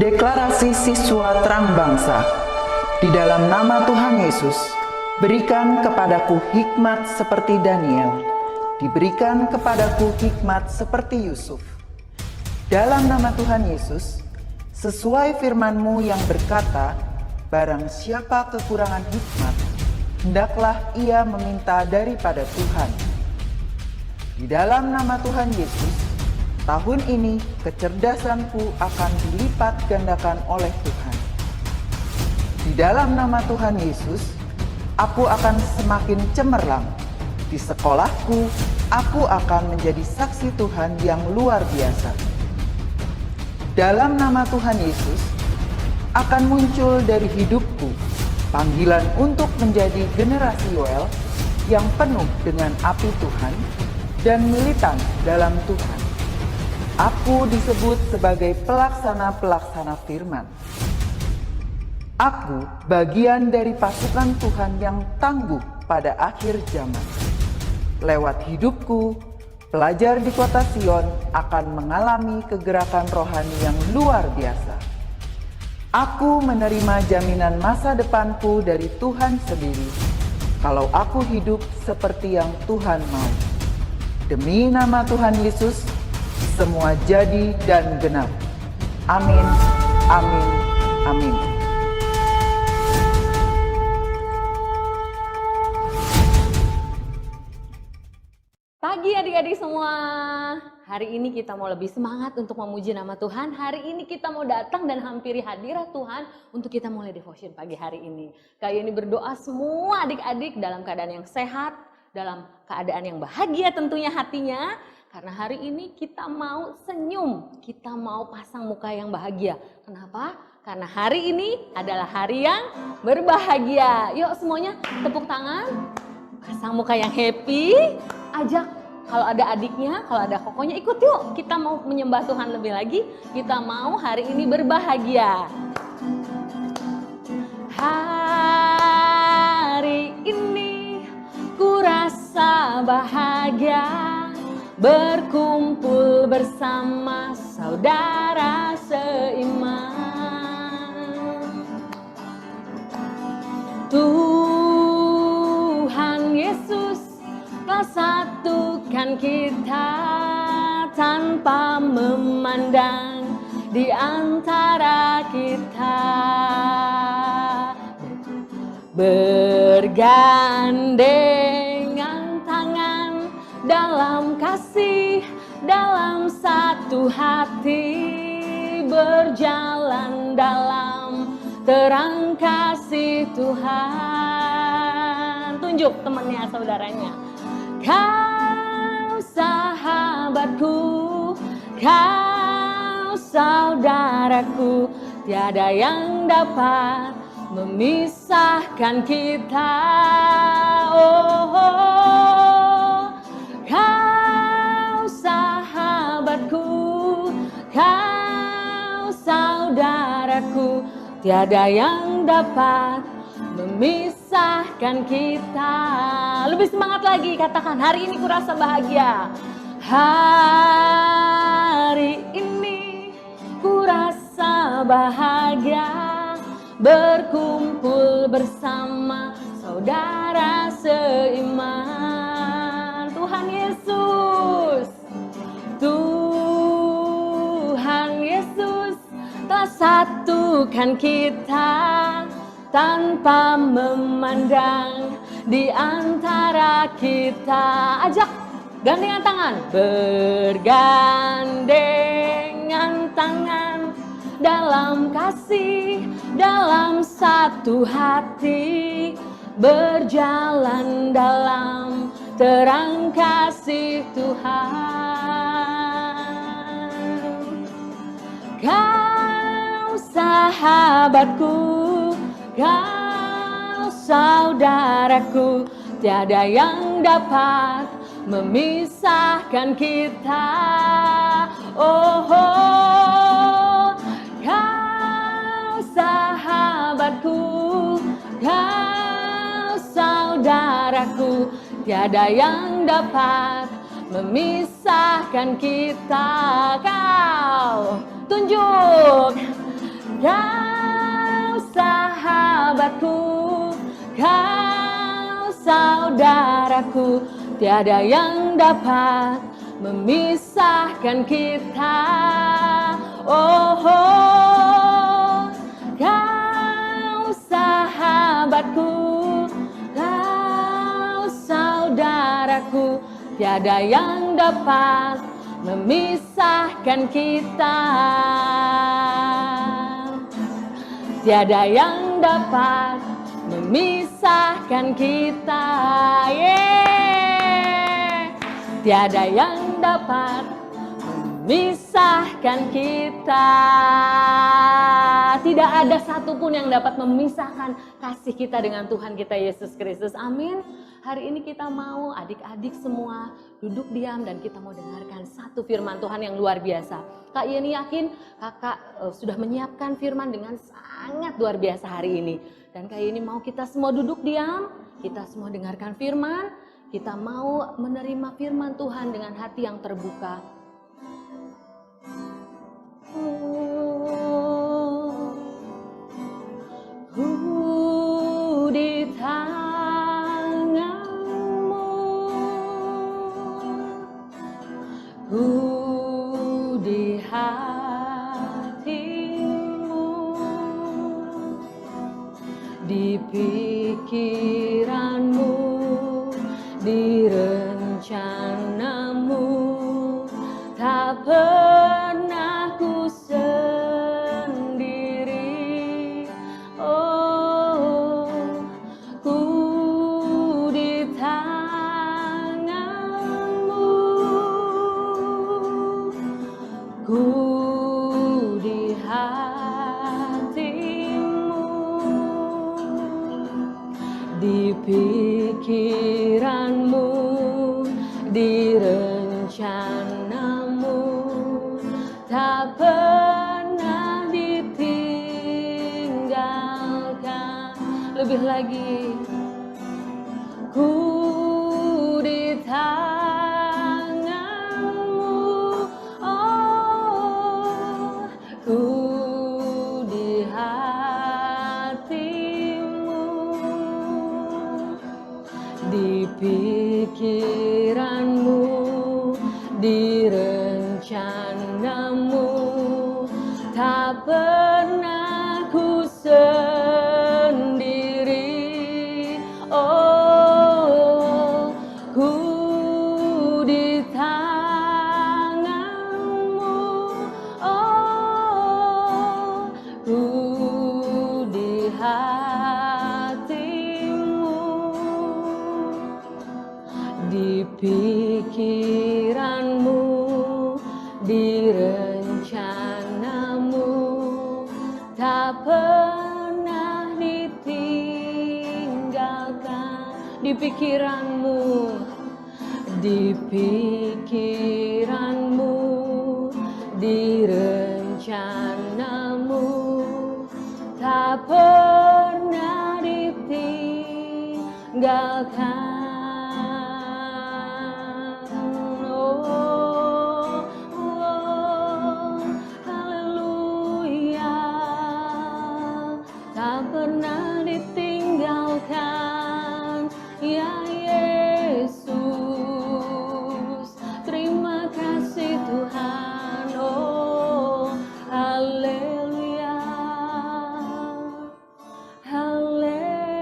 Deklarasi Siswa Terang Bangsa. Di dalam nama Tuhan Yesus, berikan kepadaku hikmat seperti Daniel, diberikan kepadaku hikmat seperti Yusuf. Dalam nama Tuhan Yesus, sesuai firman-Mu yang berkata, barang siapa kekurangan hikmat, hendaklah ia meminta daripada Tuhan. Di dalam nama Tuhan Yesus, tahun ini kecerdasanku akan dilipat gandakan oleh Tuhan. Di dalam nama Tuhan Yesus, aku akan semakin cemerlang. Di sekolahku, aku akan menjadi saksi Tuhan yang luar biasa. Dalam nama Tuhan Yesus, akan muncul dari hidupku panggilan untuk menjadi generasi Yoel yang penuh dengan api Tuhan dan militan dalam Tuhan. Aku disebut sebagai pelaksana-pelaksana firman. Aku bagian dari pasukan Tuhan yang tangguh pada akhir zaman. Lewat hidupku, pelajar di kota Sion akan mengalami kegerakan rohani yang luar biasa. Aku menerima jaminan masa depanku dari Tuhan sendiri, kalau aku hidup seperti yang Tuhan mau. Demi nama Tuhan Yesus, semua jadi dan genap. Amin, amin, amin. Pagi adik-adik semua. Hari ini kita mau lebih semangat untuk memuji nama Tuhan. Hari ini kita mau datang dan hampiri hadirat Tuhan untuk kita mulai devotion pagi hari ini. Kali ini berdoa semua adik-adik dalam keadaan yang sehat, dalam keadaan yang bahagia tentunya hatinya. Karena hari ini kita mau senyum, kita mau pasang muka yang bahagia. Kenapa? Karena hari ini adalah hari yang berbahagia. Yuk semuanya tepuk tangan, pasang muka yang happy. Ajak kalau ada adiknya, kalau ada kokonya ikut yuk. Kita mau menyembah Tuhan lebih lagi. Kita mau hari ini berbahagia. Hari ini ku rasa bahagia. Berkumpul bersama saudara seiman. Tuhan Yesus telah satukan kita tanpa memandang di antara kita. Bergandengan tangan dalam kasih, dalam satu hati, berjalan dalam terang kasih Tuhan. Tunjuk temannya, saudaranya. Kau sahabatku, kau saudaraku, tiada yang dapat memisahkan kita. Kau sahabatku, kau saudaraku, tiada yang dapat memisahkan kita. Lebih semangat lagi, katakan hari ini ku rasa bahagia. Hari ini ku rasa bahagia. Berkumpul bersama saudara seiman. Tuhan Yesus, Tuhan Yesus telah satukan kita tanpa memandang di antara kita. Ajak gandengan tangan, bergandengan tangan dalam kasih, dalam satu hati, berjalan dalam terang kasih Tuhan. Kau sahabatku, kau saudaraku, tiada yang dapat memisahkan kita. Kau sahabatku, kau saudaraku, tiada yang dapat memisahkan kita. Kau tunjuk Kau sahabatku, kau saudaraku, tiada yang dapat memisahkan kita. Oh, kau sahabatku, kau saudaraku, tiada yang dapat memisahkan kita. Tiada yang dapat memisahkan kita. Tiada yang dapat memisahkan kita. Tidak ada satupun yang dapat memisahkan kasih kita dengan Tuhan kita Yesus Kristus. Amin. Hari ini kita mau adik-adik semua duduk diam dan kita mau dengarkan satu firman Tuhan yang luar biasa. Kak Yeni yakin kakak sudah menyiapkan firman dengan sangat luar biasa hari ini. Dan Kak Yeni mau kita semua duduk diam, kita semua dengarkan firman, kita mau menerima firman Tuhan dengan hati yang terbuka. Di tanganmu, di hatimu, di pikiranmu, di rencanamu, tak pernah ku sendiri. Oh, ku di tanganmu, ku di hatimu, di pikiranmu, di rencanamu, tak pernah ditinggalkan. Lebih lagi, ku di tanganmu, oh, ku di hatimu, di pikiranmu, di rencanamu, tak pernah ku sendiri. Oh, ku di tanganmu, oh, ku di hatimu, di pikiranmu, di rencanamu, tak pernah ditinggalkan. Di pikiranmu, di pikiranmu, di rencanamu, tak pernah ditinggalkan. Pernah ditinggalkan, ya Yesus. Terima kasih Tuhan. Oh, haleluya, haleluya.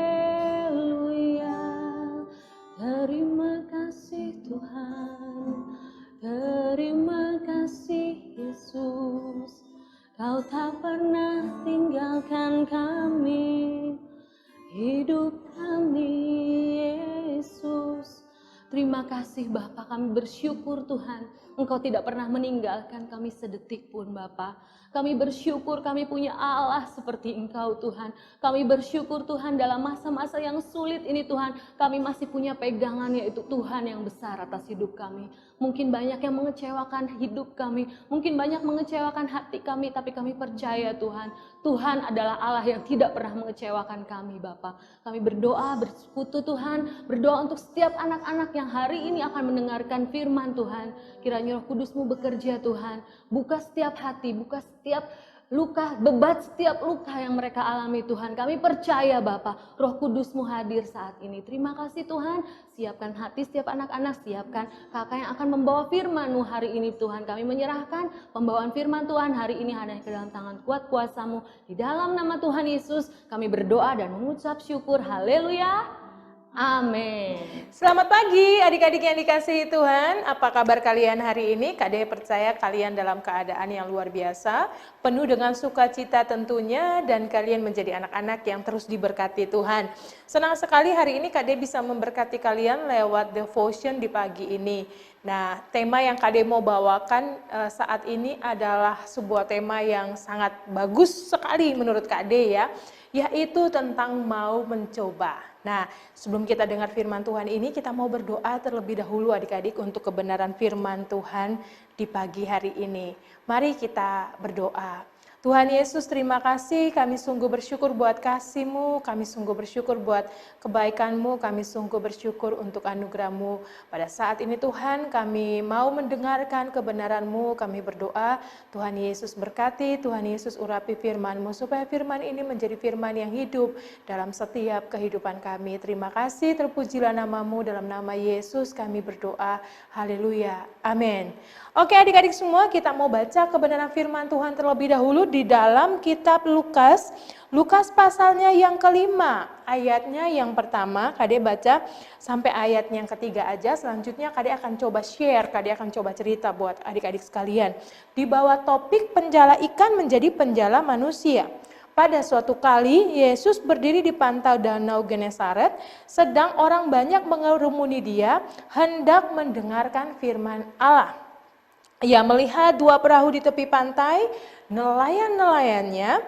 Terima kasih Tuhan, terima kasih Yesus. Kau tak pernah tinggalkan kami, hidup kami Yesus. Terima kasih Bapa, kami bersyukur Tuhan, Engkau tidak pernah meninggalkan kami sedetik pun Bapa. Kami bersyukur kami punya Allah seperti Engkau Tuhan. Kami bersyukur Tuhan dalam masa-masa yang sulit ini Tuhan, kami masih punya pegangan yaitu Tuhan yang besar atas hidup kami. Mungkin banyak yang mengecewakan hidup kami, mungkin banyak mengecewakan hati kami, tapi kami percaya Tuhan, Tuhan adalah Allah yang tidak pernah mengecewakan kami Bapa. Kami berdoa, bersekutu Tuhan, berdoa untuk setiap anak-anak yang hari ini akan mendengarkan firman Tuhan. Kiranya Roh Kudus-Mu bekerja Tuhan, buka setiap hati, buka setiap luka, bebat setiap luka yang mereka alami Tuhan. Kami percaya Bapa, Roh Kudus-Mu hadir saat ini. Terima kasih Tuhan, siapkan hati setiap anak-anak, siapkan kakak yang akan membawa firman-Mu hari ini Tuhan. Kami menyerahkan pembawaan firman Tuhan hari ini hanya ke dalam tangan kuat kuasa-Mu. Di dalam nama Tuhan Yesus kami berdoa dan mengucap syukur. Haleluya. Amin. Selamat pagi adik-adik yang dikasihi Tuhan. Apa kabar kalian hari ini? Kak Dea percaya kalian dalam keadaan yang luar biasa, penuh dengan sukacita tentunya, dan kalian menjadi anak-anak yang terus diberkati Tuhan. Senang sekali hari ini Kak Dea bisa memberkati kalian lewat devotion di pagi ini. Nah, tema yang Kak Dea mau bawakan saat ini adalah sebuah tema yang sangat bagus sekali menurut Kak Dea ya, yaitu tentang mau mencoba. Nah, sebelum kita dengar firman Tuhan ini, kita mau berdoa terlebih dahulu adik-adik untuk kebenaran firman Tuhan di pagi hari ini. Mari kita berdoa. Tuhan Yesus, terima kasih, kami sungguh bersyukur buat kasih-Mu, kami sungguh bersyukur buat kebaikan-Mu, kami sungguh bersyukur untuk anugerah-Mu. Pada saat ini Tuhan, kami mau mendengarkan kebenaran-Mu, kami berdoa, Tuhan Yesus berkati, Tuhan Yesus urapi firman-Mu, supaya firman ini menjadi firman yang hidup dalam setiap kehidupan kami. Terima kasih, terpujilah nama-Mu, dalam nama Yesus kami berdoa, haleluya, amin. Oke adik-adik semua, kita mau baca kebenaran firman Tuhan terlebih dahulu di dalam kitab Lukas. Lukas pasalnya yang kelima, ayatnya yang pertama, Kak Dea baca sampai ayat yang ketiga aja. Selanjutnya Kak Dea akan coba share, Kak Dea akan coba cerita buat adik-adik sekalian. Di bawah topik penjala ikan menjadi penjala manusia. Pada suatu kali, Yesus berdiri di pantai Danau Genesaret, sedang orang banyak mengerumuni dia, hendak mendengarkan firman Allah. Ia melihat dua perahu di tepi pantai, nelayan-nelayannya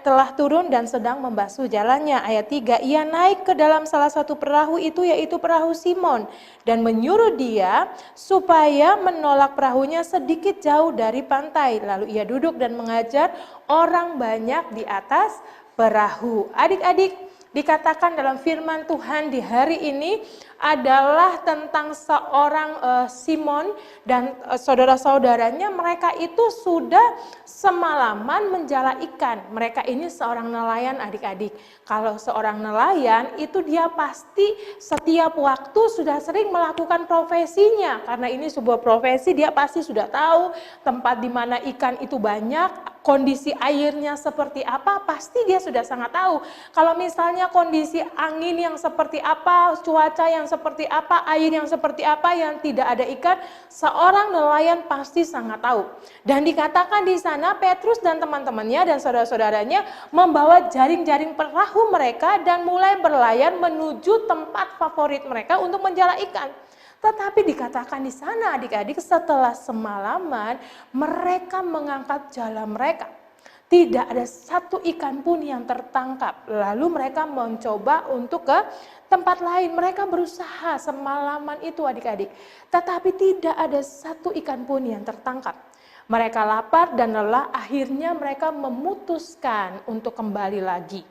telah turun dan sedang membasuh jalannya. Ayat 3, ia naik ke dalam salah satu perahu itu, yaitu perahu Simon, dan menyuruh dia supaya menolak perahunya sedikit jauh dari pantai. Lalu ia duduk dan mengajar orang banyak di atas perahu. Adik-adik, dikatakan dalam firman Tuhan di hari ini adalah tentang seorang Simon dan saudara-saudaranya. Mereka itu sudah semalaman menjala ikan. Mereka ini seorang nelayan adik-adik. Kalau seorang nelayan itu dia pasti setiap waktu sudah sering melakukan profesinya. Karena ini sebuah profesi, dia pasti sudah tahu tempat di mana ikan itu banyak, kondisi airnya seperti apa, pasti dia sudah sangat tahu. Kalau misalnya kondisi angin yang seperti apa, cuaca yang seperti apa, air yang seperti apa, yang tidak ada ikan, seorang nelayan pasti sangat tahu. Dan dikatakan di sana Petrus dan teman-temannya dan saudara-saudaranya membawa jaring-jaring perahu mereka dan mulai berlayar menuju tempat favorit mereka untuk menjala ikan. Tetapi dikatakan di sana adik-adik, setelah semalaman mereka mengangkat jala mereka. Tidak ada satu ikan pun yang tertangkap. Lalu mereka mencoba untuk ke tempat lain. Mereka berusaha semalaman itu adik-adik. Tetapi tidak ada satu ikan pun yang tertangkap. Mereka lapar dan lelah, akhirnya mereka memutuskan untuk kembali lagi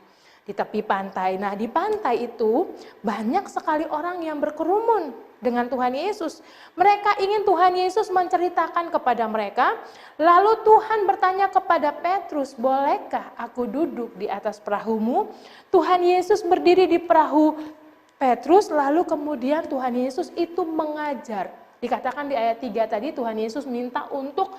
di tepi pantai. Nah, di pantai itu banyak sekali orang yang berkerumun dengan Tuhan Yesus. Mereka ingin Tuhan Yesus menceritakan kepada mereka. Lalu Tuhan bertanya kepada Petrus, bolehkah aku duduk di atas perahumu? Tuhan Yesus berdiri di perahu Petrus, lalu kemudian Tuhan Yesus itu mengajar. Dikatakan di ayat 3 tadi, Tuhan Yesus minta untuk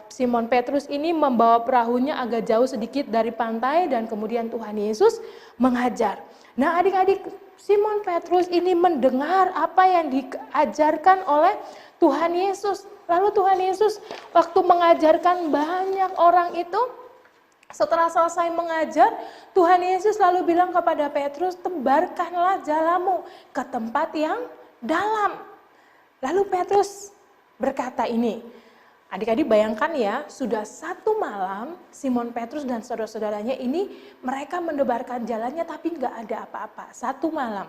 Simon Petrus ini membawa perahunya agak jauh sedikit dari pantai, dan kemudian Tuhan Yesus mengajar. Nah adik-adik, Simon Petrus ini mendengar apa yang diajarkan oleh Tuhan Yesus. Lalu Tuhan Yesus waktu mengajarkan banyak orang itu, setelah selesai mengajar, Tuhan Yesus lalu bilang kepada Petrus, tebarkanlah jalamu ke tempat yang dalam. Lalu Petrus berkata ini, adik-adik bayangkan ya, sudah satu malam Simon Petrus dan saudara-saudaranya ini mereka mendebarkan jalannya tapi nggak ada apa-apa. Satu malam,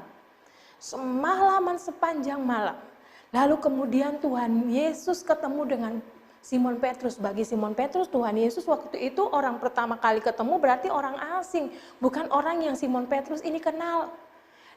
semalaman sepanjang malam. Lalu kemudian Tuhan Yesus ketemu dengan Simon Petrus. Bagi Simon Petrus, Tuhan Yesus waktu itu orang pertama kali ketemu berarti orang asing, bukan orang yang Simon Petrus ini kenal.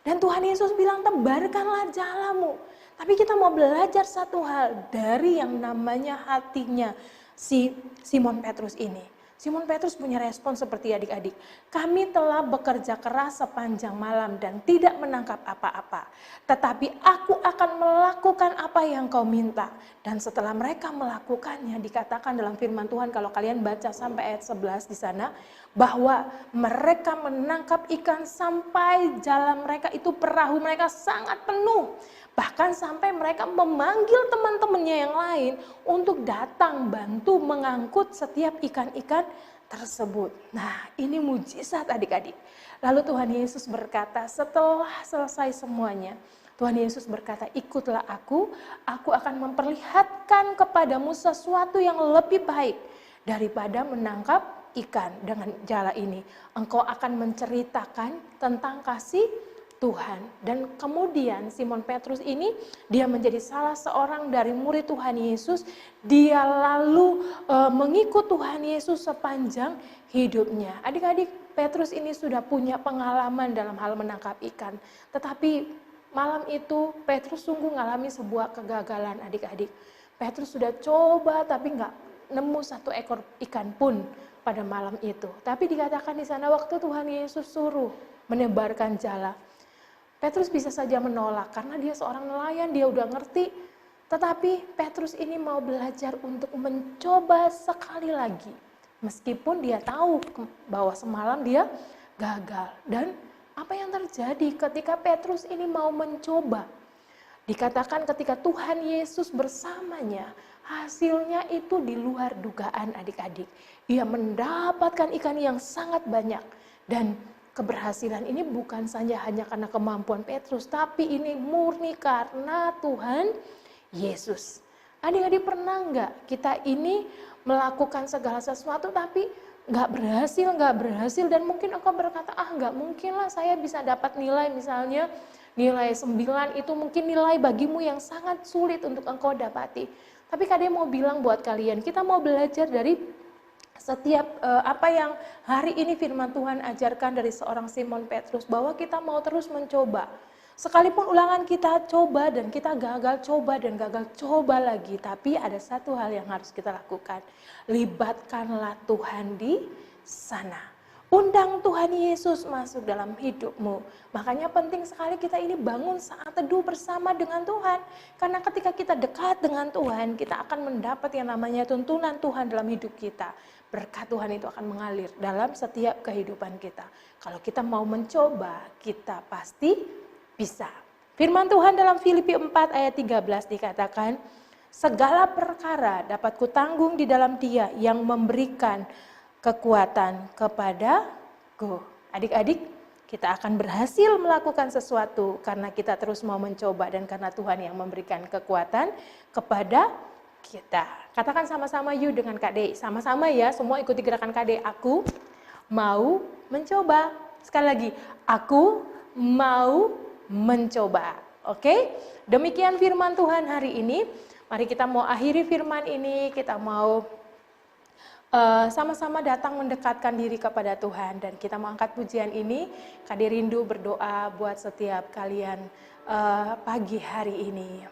Dan Tuhan Yesus bilang, tebarkanlah jalamu. Tapi kita mau belajar satu hal dari yang namanya hatinya si Simon Petrus ini. Simon Petrus punya respon seperti adik-adik. Kami telah bekerja keras sepanjang malam dan tidak menangkap apa-apa. Tetapi aku akan melakukan apa yang kau minta. Dan setelah mereka melakukannya, dikatakan dalam firman Tuhan, kalau kalian baca sampai ayat 11 di sana, bahwa mereka menangkap ikan sampai jalan mereka itu, perahu mereka sangat penuh. Bahkan sampai mereka memanggil teman-temannya yang lain untuk datang bantu mengangkut setiap ikan-ikan tersebut. Nah, ini mujizat adik-adik. Lalu Tuhan Yesus berkata, setelah selesai semuanya, Tuhan Yesus berkata, ikutlah aku akan memperlihatkan kepadamu sesuatu yang lebih baik daripada menangkap ikan dengan jala ini. Engkau akan menceritakan tentang kasih Tuhan. Dan kemudian Simon Petrus ini dia menjadi salah seorang dari murid Tuhan Yesus. Dia lalu mengikut Tuhan Yesus sepanjang hidupnya. Adik-adik, Petrus ini sudah punya pengalaman dalam hal menangkap ikan. Tetapi malam itu Petrus sungguh mengalami sebuah kegagalan adik-adik. Petrus sudah coba tapi nggak nemu satu ekor ikan pun pada malam itu. Tapi dikatakan di sana waktu Tuhan Yesus suruh menebarkan jala, Petrus bisa saja menolak karena dia seorang nelayan, dia udah ngerti. Tetapi Petrus ini mau belajar untuk mencoba sekali lagi. Meskipun dia tahu bahwa semalam dia gagal. Dan apa yang terjadi ketika Petrus ini mau mencoba? Dikatakan ketika Tuhan Yesus bersamanya, hasilnya itu di luar dugaan adik-adik. Dia mendapatkan ikan yang sangat banyak. Dan keberhasilan ini bukan saja hanya karena kemampuan Petrus, tapi ini murni karena Tuhan Yesus. Adik-adik, pernah nggak kita ini melakukan segala sesuatu tapi nggak berhasil dan mungkin engkau berkata, nggak mungkin lah saya bisa dapat nilai, misalnya nilai 9 itu mungkin nilai bagimu yang sangat sulit untuk engkau dapati. Tapi Kade mau bilang buat kalian, kita mau belajar dari setiap apa yang hari ini firman Tuhan ajarkan dari seorang Simon Petrus, bahwa kita mau terus mencoba. Sekalipun ulangan kita coba dan kita gagal, coba dan gagal, coba lagi. Tapi ada satu hal yang harus kita lakukan. Libatkanlah Tuhan di sana. Undang Tuhan Yesus masuk dalam hidupmu. Makanya penting sekali kita ini bangun saat teduh bersama dengan Tuhan. Karena ketika kita dekat dengan Tuhan, kita akan mendapat yang namanya tuntunan Tuhan dalam hidup kita. Berkat Tuhan itu akan mengalir dalam setiap kehidupan kita. Kalau kita mau mencoba, kita pasti bisa. Firman Tuhan dalam Filipi 4 ayat 13 dikatakan, segala perkara dapat kutanggung di dalam Dia yang memberikan kekuatan kepadaku. Adik-adik, kita akan berhasil melakukan sesuatu karena kita terus mau mencoba dan karena Tuhan yang memberikan kekuatan kepada kita. Katakan sama-sama yuk dengan Kak De. Sama-sama ya, semua ikuti gerakan Kak De. Aku mau mencoba. Sekali lagi, aku mau mencoba. Oke? Demikian firman Tuhan hari ini. Mari kita mau akhiri firman ini, kita mau sama-sama datang mendekatkan diri kepada Tuhan. Dan kita mau angkat pujian ini. Kak De rindu berdoa buat setiap kalian pagi hari ini.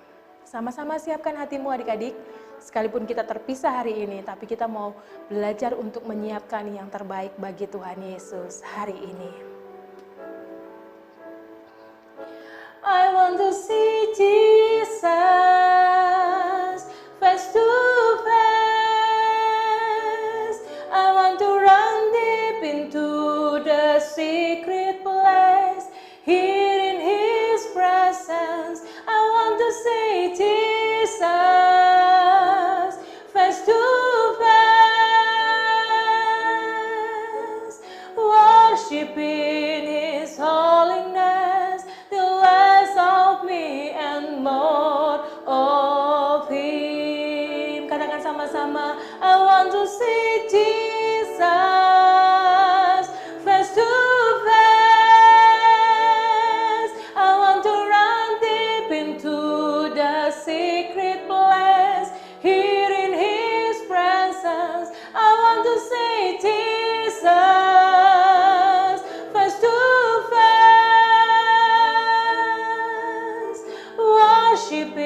Sama-sama siapkan hatimu adik-adik. Sekalipun kita terpisah hari ini, tapi kita mau belajar untuk menyiapkan yang terbaik bagi Tuhan Yesus hari ini. I want to see Jesus face to face. I want to run deep into the secret place. Here in His presence, I want to see Jesus face to face. Worshiping His holiness, the less of me and more of Him. Katakan sama-sama, I want to see Jesus face to face. I want to run deep into the secret place. Here in His presence, I want to see Jesus face to face. Worshiping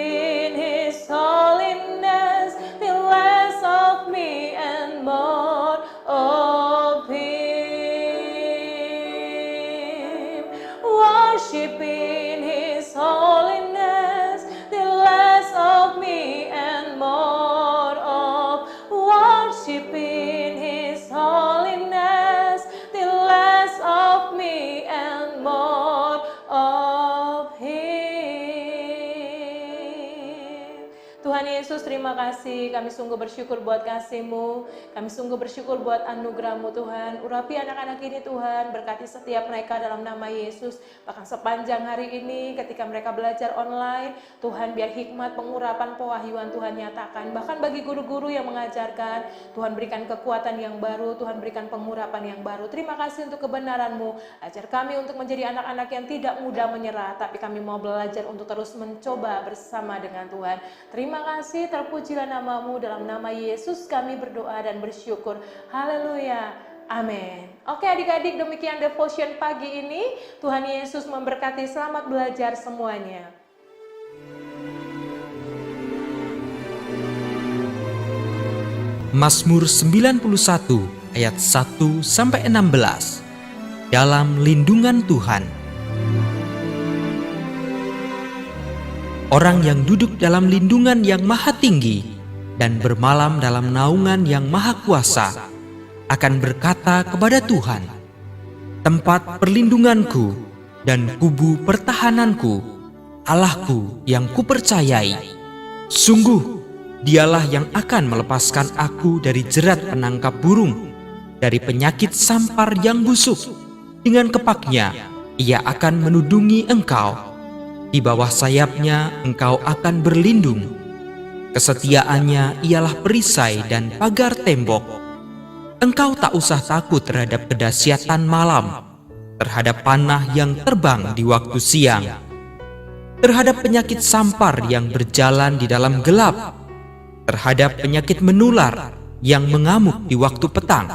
Yesus, terima kasih. Kami sungguh bersyukur buat kasih-Mu. Kami sungguh bersyukur buat anugerah-Mu Tuhan. Urapi anak-anak ini Tuhan, berkati setiap mereka dalam nama Yesus. Bahkan sepanjang hari ini ketika mereka belajar online, Tuhan biar hikmat, pengurapan, pewahyuan Tuhan nyatakan. Bahkan bagi guru-guru yang mengajarkan, Tuhan berikan kekuatan yang baru, Tuhan berikan pengurapan yang baru. Terima kasih untuk kebenaran-Mu. Ajar kami untuk menjadi anak-anak yang tidak mudah menyerah, tapi kami mau belajar untuk terus mencoba bersama dengan Tuhan. Terima kasih, terpujilah nama-Mu. Dalam nama Yesus kami berdoa dan bersyukur. Haleluya. Amin. Oke adik-adik, demikian devotion pagi ini. Tuhan Yesus memberkati, selamat belajar semuanya. Mazmur 91 ayat 1-16. Dalam lindungan Tuhan. Orang yang duduk dalam lindungan yang maha tinggi dan bermalam dalam naungan yang maha kuasa akan berkata kepada Tuhan, tempat perlindunganku dan kubu pertahananku, Allahku yang kupercayai. Sungguh, Dialah yang akan melepaskan aku dari jerat penangkap burung, dari penyakit sampar yang busuk. Dengan kepaknya, Ia akan menudungi engkau. Di bawah sayapnya engkau akan berlindung. Kesetiaannya ialah perisai dan pagar tembok. Engkau tak usah takut terhadap kedahsyatan malam, terhadap panah yang terbang di waktu siang, terhadap penyakit sampar yang berjalan di dalam gelap, terhadap penyakit menular yang mengamuk di waktu petang.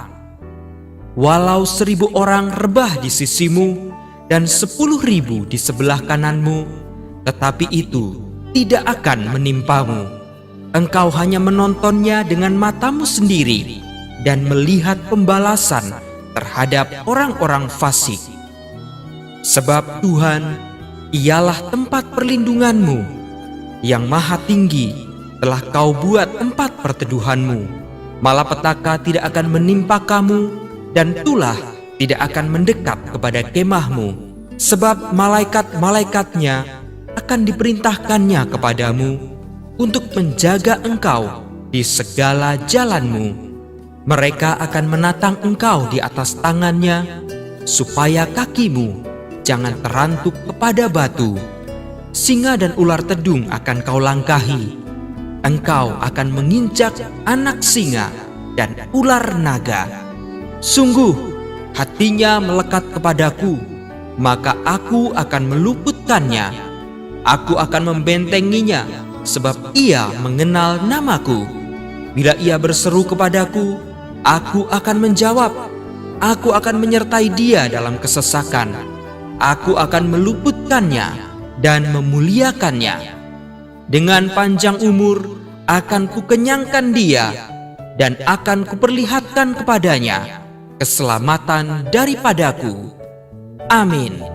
Walau 1000 orang rebah di sisimu dan 10.000 di sebelah kananmu, tetapi itu tidak akan menimpamu. Engkau hanya menontonnya dengan matamu sendiri dan melihat pembalasan terhadap orang-orang fasik. Sebab Tuhan, Ialah tempat perlindunganmu, yang maha tinggi telah Kau buat tempat perteduhanmu. Malapetaka tidak akan menimpa kamu, dan tulah tidak akan mendekat kepada kemahmu. Sebab malaikat-malaikatnya akan diperintahkannya kepadamu untuk menjaga engkau di segala jalanmu. Mereka akan menatang engkau di atas tangannya, supaya kakimu jangan terantuk kepada batu. Singa dan ular tedung akan kau langkahi. Engkau akan menginjak anak singa dan ular naga. Sungguh, hatinya melekat kepadaku, maka aku akan meluputkannya. Aku akan membentenginya, sebab ia mengenal namaku. Bila ia berseru kepadaku, aku akan menjawab. Aku akan menyertai dia dalam kesesakan. Aku akan meluputkannya dan memuliakannya. Dengan panjang umur akan kukenyangkan dia, dan akan kuperlihatkan kepadanya keselamatan daripadaku. Amin.